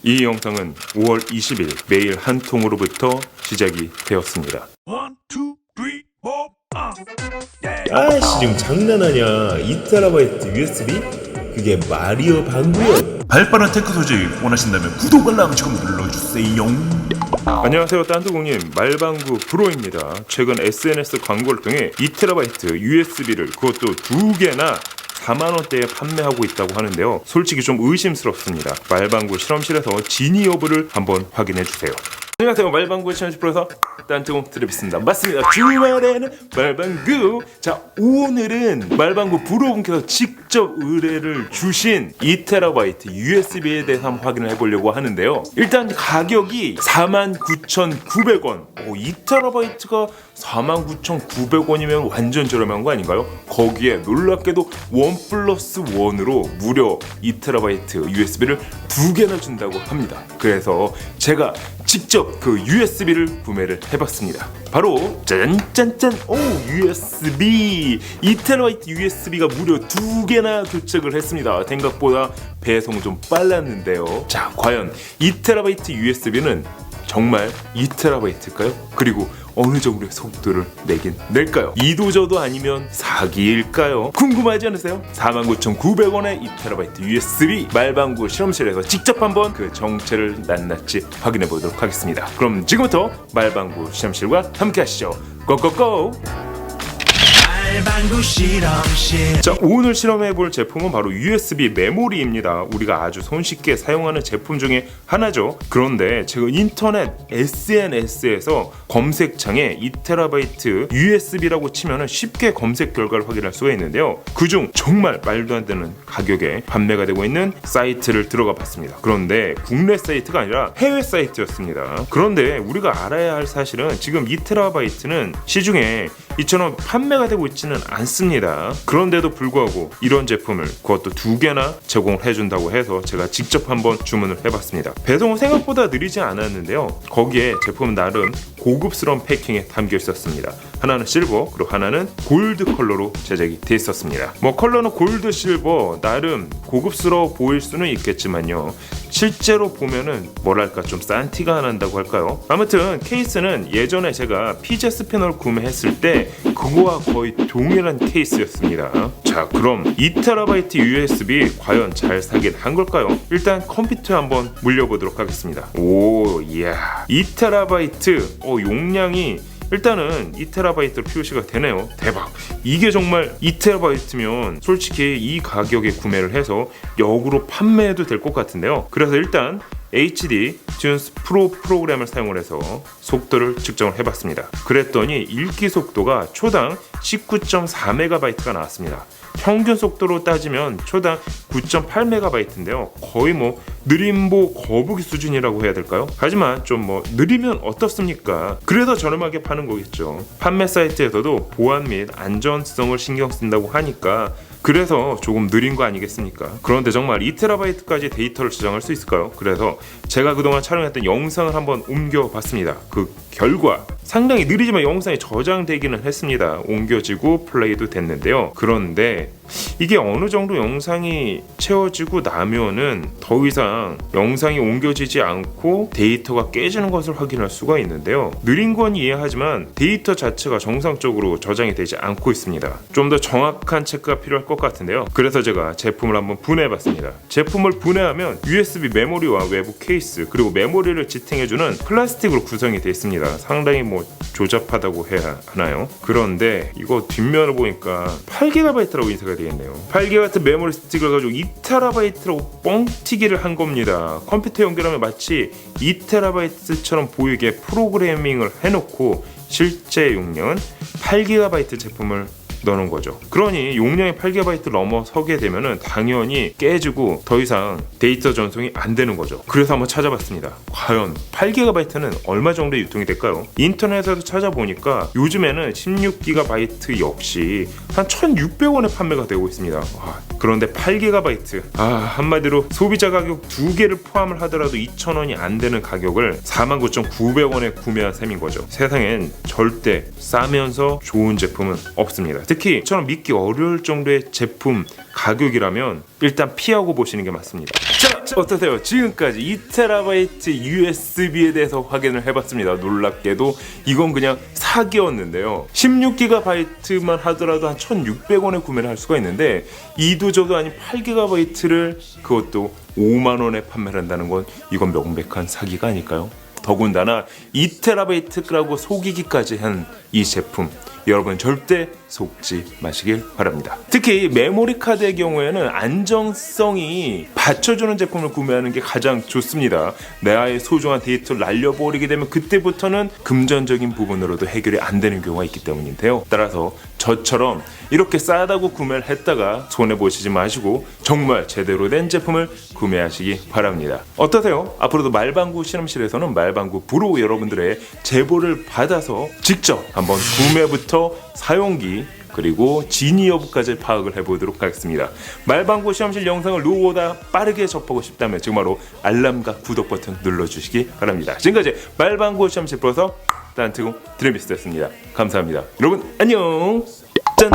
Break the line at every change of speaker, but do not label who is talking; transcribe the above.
이 영상은 5월 20일 매일 한 통으로부터 시작이 되었습니다.
아씨 지금 장난하냐. 2TB USB? 그게 마리오 방구야.
발빠른 테크 소식 원하신다면 구독 알람 지금 눌러주세요.
안녕하세요, 딴두공님. 말방구 프로입니다. 최근 SNS 광고를 통해 2TB USB를 그것도 2개나 4만원대에 판매하고 있다고 하는데요. 솔직히 좀 의심스럽습니다. 말방구 실험실에서 진위 여부를 한번 확인해주세요. 안녕하세요, 말방구 실험실 프로에서 딴뚜공 드리겠습니다. 맞습니다. 주말에는 말방구. 자, 오늘은 말방구 프로분께서 직접 의뢰를 주신 2TB USB에 대해서 한번 확인을 해보려고 하는데요. 일단 가격이 49,900원. 2TB가 49,900원이면 완전 저렴한 거 아닌가요? 거기에 놀랍게도 1+1으로 무려 2TB USB를 2개나 준다고 합니다. 그래서 제가 직접 그 USB를 구매를 해봤습니다. 바로 짠짠짠! USB! 2TB USB가 무려 2개나 도착을 했습니다. 생각보다 배송은 좀 빨랐는데요. 자, 과연 2TB USB는 정말 2TB일까요? 그리고 어느 정도의 속도를 내긴 낼까요? 이도저도 아니면 사기일까요? 궁금하지 않으세요? 49,900원의 2TB USB 말방구 실험실에서 직접 한번 그 정체를 낱낱이 확인해 보도록 하겠습니다. 그럼 지금부터 말방구 실험실과 함께 하시죠. 고고고! 자, 오늘 실험해볼 제품은 바로 USB 메모리입니다. 우리가 아주 손쉽게 사용하는 제품 중에 하나죠. 그런데 제가 인터넷 SNS에서 검색창에 2TB USB라고 치면 쉽게 검색 결과를 확인할 수가 있는데요. 그중 정말 말도 안 되는 가격에 판매가 되고 있는 사이트를 들어가 봤습니다. 그런데 국내 사이트가 아니라 해외 사이트였습니다. 그런데 우리가 알아야 할 사실은 지금 2TB는 시중에 이처럼 판매가 되고 있지는 않습니다. 그런데도 불구하고 이런 제품을 그것도 2개나 제공을 해준다고 해서 제가 직접 한번 주문을 해봤습니다. 배송은 생각보다 느리지 않았는데요. 거기에 제품은 나름 고급스러운 패킹에 담겨 있었습니다. 하나는 실버, 그리고 하나는 골드 컬러로 제작이 돼 있었습니다. 컬러는 골드, 실버 나름 고급스러워 보일 수는 있겠지만요. 실제로 보면은 뭐랄까 좀 싼 티가 안 난다고 할까요? 아무튼 케이스는 예전에 제가 피제 스피너를 구매했을 때 그거와 거의 동일한 케이스였습니다. 자, 그럼 2TB USB 과연 잘 사긴 한 걸까요? 일단 컴퓨터에 한번 물려보도록 하겠습니다. 오, 이야, 2TB 용량이 일단은 2TB로 표시가 되네요. 대박. 이게 정말 2TB면 솔직히 이 가격에 구매를 해서 역으로 판매해도 될 것 같은데요. 그래서 일단 HD 튠스 프로 프로그램을 사용을 해서 속도를 측정을 해봤습니다. 그랬더니 읽기 속도가 초당 19.4MB가 나왔습니다. 평균 속도로 따지면 초당 9.8MB인데요. 거의 느림보 거북이 수준이라고 해야 될까요? 하지만 좀 느리면 어떻습니까? 그래서 저렴하게 파는 거겠죠. 판매 사이트에서도 보안 및 안전성을 신경 쓴다고 하니까 그래서 조금 느린 거 아니겠습니까? 그런데 정말 2TB까지 데이터를 저장할 수 있을까요? 그래서 제가 그동안 촬영했던 영상을 한번 옮겨봤습니다. 그 결과 상당히 느리지만 영상이 저장되기는 했습니다. 옮겨지고 플레이도 됐는데요. 그런데 이게 어느 정도 영상이 채워지고 나면은 더 이상 영상이 옮겨지지 않고 데이터가 깨지는 것을 확인할 수가 있는데요. 느린 건 이해하지만 데이터 자체가 정상적으로 저장이 되지 않고 있습니다. 좀 더 정확한 체크가 필요할 것 같은데요. 그래서 제가 제품을 한번 분해해봤습니다. 제품을 분해하면 USB 메모리와 외부 케이스 그리고 메모리를 지탱해주는 플라스틱으로 구성이 되어 있습니다. 상당히 조잡하다고 해야 하나요? 그런데 이거 뒷면을 보니까 8GB라고 인쇄가 되겠네요. 8GB 메모리 스틱을 가지고 2TB라고 뻥튀기를 한 겁니다. 컴퓨터 연결하면 마치 2TB처럼 보이게 프로그래밍을 해놓고 실제 용량은 8GB 제품을 넣는 거죠. 그러니 용량이 8GB를 넘어서게 되면은 당연히 깨지고 더 이상 데이터 전송이 안 되는 거죠. 그래서 한번 찾아봤습니다. 과연 8GB는 얼마 정도 유통이 될까요? 인터넷에서 찾아보니까 요즘에는 16GB 역시 한 1,600원에 판매가 되고 있습니다. 와, 그런데 8GB, 한마디로 소비자 가격 2개를 포함을 하더라도 2,000원이 안 되는 가격을 49,900원에 구매한 셈인 거죠. 세상엔 절대 싸면서 좋은 제품은 없습니다. 특히 저는 믿기 어려울 정도의 제품 가격이라면 일단 피하고 보시는 게 맞습니다. 자, 어떠세요? 지금까지 2TB USB에 대해서 확인을 해봤습니다. 놀랍게도 이건 그냥 사기였는데요. 16GB만 하더라도 한 1,600원에 구매를 할 수가 있는데 이도저도 아닌 8GB를 그것도 5만원에 판매를 한다는 건 이건 명백한 사기가 아닐까요? 더군다나 2TB라고 속이기까지 한 이 제품, 여러분 절대 속지 마시길 바랍니다. 특히 메모리 카드의 경우에는 안정성이 받쳐주는 제품을 구매하는 게 가장 좋습니다. 나의 소중한 데이터를 날려버리게 되면 그때부터는 금전적인 부분으로도 해결이 안 되는 경우가 있기 때문인데요. 따라서 저처럼 이렇게 싸다고 구매를 했다가 손해보시지 마시고 정말 제대로 된 제품을 구매하시기 바랍니다. 어떠세요? 앞으로도 말방구 실험실에서는 말방구 프로 여러분들의 제보를 받아서 직접 한번 구매부터 사용기 그리고 진위 여부까지 파악을 해보도록 하겠습니다. 말방구 시험실 영상을 누구보다 빠르게 접하고 싶다면 지금 바로 알람과 구독 버튼 눌러주시기 바랍니다. 지금까지 말방구 시험실 프로서 딴트공 드레미스였습니다. 감사합니다. 여러분 안녕. 짠.